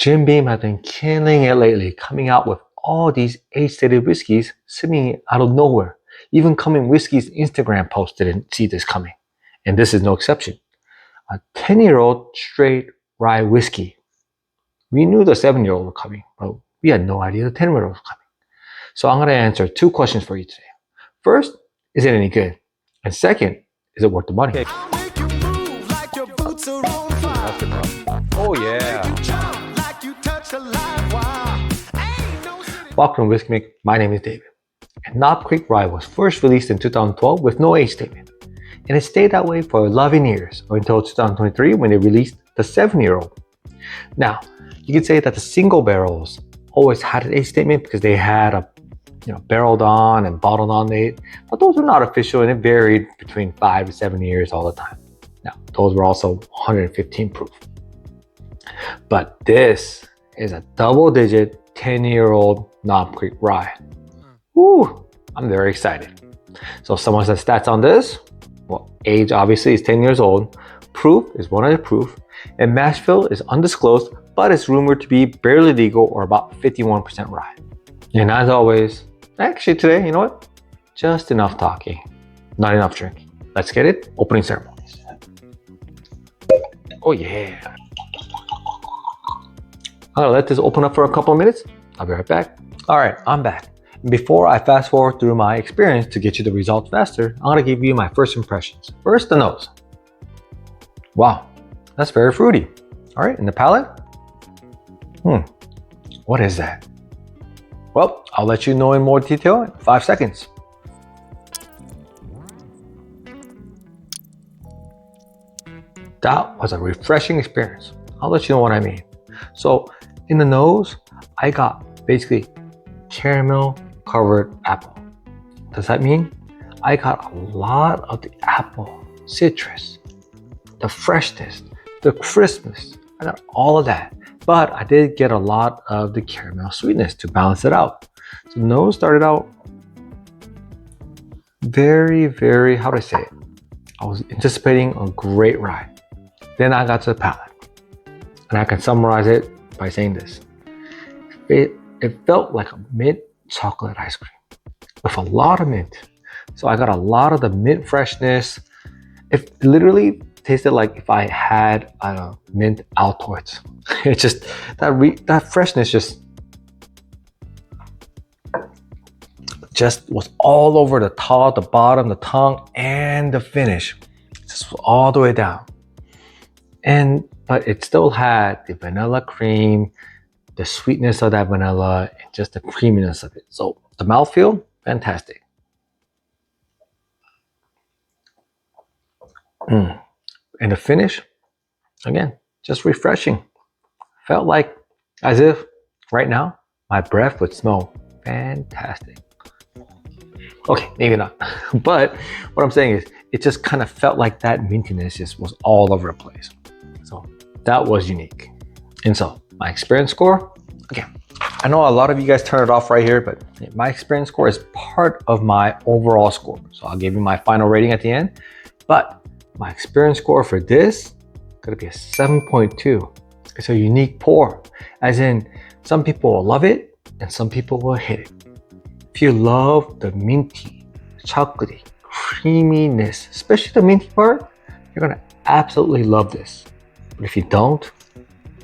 Jim Beam has been killing it lately, coming out with all these age-stated whiskeys seemingly out of nowhere. Even Coming Whiskey's Instagram post didn't see this coming. And this is no exception. A 10-year-old straight rye whiskey. We knew the 7-year-old was coming, but we had no idea the 10-year-old was coming. So I'm going to answer 2 questions for you today. First, is it any good? And second, is it worth the money? Oh yeah. Welcome to Whiskey Make. My name is David. And Knob Creek Rye was first released in 2012 with no age statement. And it stayed that way for 11 years or until 2023 when they released the 7-year-old. Now, you could say that the single barrels always had an age statement because they had a barreled on and bottled on date, but those were not official and it varied between 5 to 7 years all the time. Now, those were also 115 proof. But this is a double-digit 10-year-old Knob Creek Rye. Woo! I'm very excited. So someone says stats on this. Well, age obviously is 10 years old. Proof is 100 proof. And mash fill is undisclosed, but it's rumored to be barely legal or about 51% rye. And as always, actually today, you know what? Just enough talking, not enough drinking. Let's get it. Opening ceremonies. Oh yeah. I'm gonna let this open up for a couple of minutes. I'll be right back. All right, I'm back. Before I fast forward through my experience to get you the results faster, I'm gonna give you my first impressions. First, the nose. Wow, that's very fruity. All right, in the palate? What is that? Well, I'll let you know in more detail in 5 seconds. That was a refreshing experience. I'll let you know what I mean. So in the nose, I got basically caramel covered apple. Does that mean? I got a lot of the apple, citrus, the freshness, the crispness. I got all of that. But I did get a lot of the caramel sweetness to balance it out. So the nose started out very, very, how do I say it? I was anticipating a great rye. Then I got to the palate. And I can summarize it by saying this. It felt like a mint chocolate ice cream with a lot of mint. So I got a lot of the mint freshness. It literally tasted like if I had mint Altoids. It just, that freshness just was all over the top, the bottom, the tongue, and the finish. Just all the way down. But it still had the vanilla cream, the sweetness of that vanilla, and just the creaminess of it. So the mouthfeel, fantastic. And the finish, again, just refreshing. Felt like as if right now my breath would smell fantastic. Okay, maybe not. But what I'm saying is it just kind of felt like that mintiness just was all over the place. So that was unique. And so my experience score, again, I know a lot of you guys turn it off right here, but my experience score is part of my overall score. So I'll give you my final rating at the end. But my experience score for this is gonna be a 7.2. It's a unique pour, as in some people will love it and some people will hate it. If you love the minty, chocolatey, creaminess, especially the minty part, you're gonna absolutely love this. But if you don't,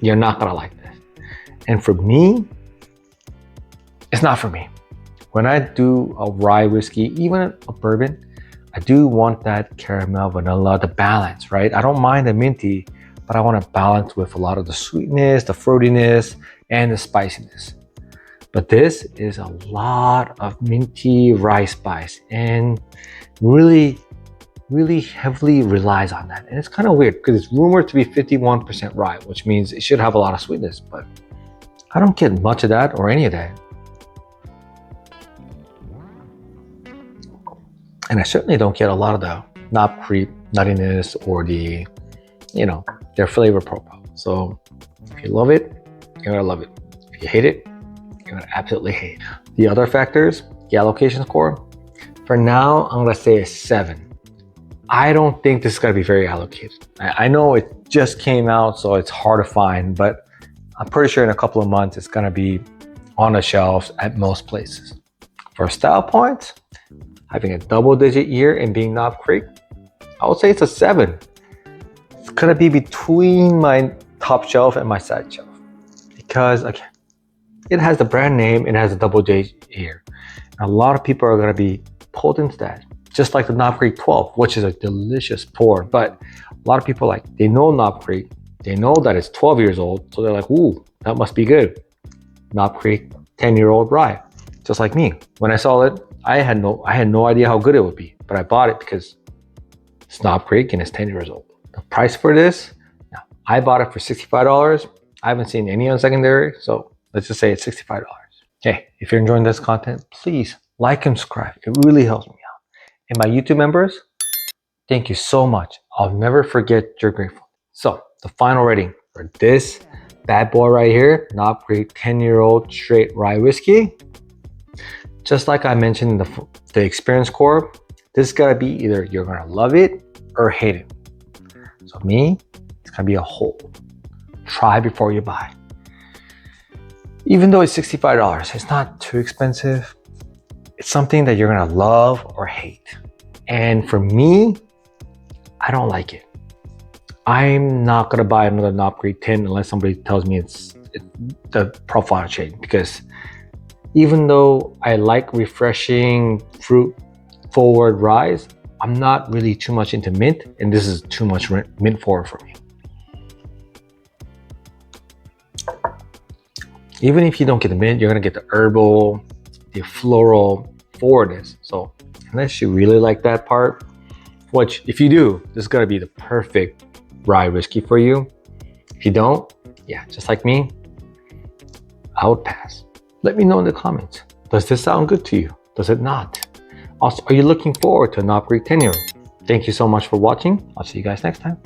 you're not gonna like this. And for me, it's not for me. When I do a rye whiskey, even a bourbon, I do want that caramel, vanilla, the balance, right? I don't mind the minty, but I want to balance with a lot of the sweetness, the fruitiness, and the spiciness. But this is a lot of minty rye spice and really heavily relies on that. And it's kind of weird because it's rumored to be 51% rye, which means it should have a lot of sweetness, but I don't get much of that or any of that. And I certainly don't get a lot of the Knob Creek nuttiness or the, their flavor profile. So if you love it, you're gonna love it. If you hate it, you're gonna absolutely hate it. The other factors, the allocation score, for now, I'm gonna say a 7. I don't think this is gonna be very allocated. I know it just came out, so it's hard to find, but I'm pretty sure in a couple of months it's gonna be on the shelves at most places. For style points, having a double-digit year and being Knob Creek, I would say it's a 7. It's gonna be between my top shelf and my side shelf because again, it has the brand name, it has a double-digit year. And a lot of people are gonna be pulled into that. Just like the Knob Creek 12, which is a delicious pour, but a lot of people they know Knob Creek, they know that it's 12 years old, so they're like, ooh, that must be good. Knob Creek 10-year-old rye, just like me. When I saw it, I had no idea how good it would be, but I bought it because it's Knob Creek and it's 10 years old. The price for this, now, I bought it for $65. I haven't seen any on secondary, so let's just say it's $65. Hey, if you're enjoying this content, please like and subscribe. It really helps me out. And my YouTube members, thank you so much. I'll never forget your grateful. So the final rating for this bad boy right here, Knob Creek 10-year-old straight rye whiskey. Just like I mentioned in the experience core, this is gonna be either you're gonna love it or hate it. So me, it's gonna be a hold. Try before you buy. Even though it's $65, it's not too expensive. It's something that you're gonna love or hate. And for me, I don't like it. I'm not gonna buy another Knob Creek 10 unless somebody tells me it's the profile change, because even though I like refreshing fruit forward ryes, I'm not really too much into mint, and this is too much mint forward for me. Even if you don't get the mint, you're gonna get the herbal, the floral forwardness. So unless you really like that part, which if you do, this is gonna be the perfect rye whiskey for you. If you don't, yeah, just like me, I would pass. Let me know in the comments. Does this sound good to you? Does it not? Also, are you looking forward to a Knob Creek 10-year-old? Thank you so much for watching. I'll see you guys next time.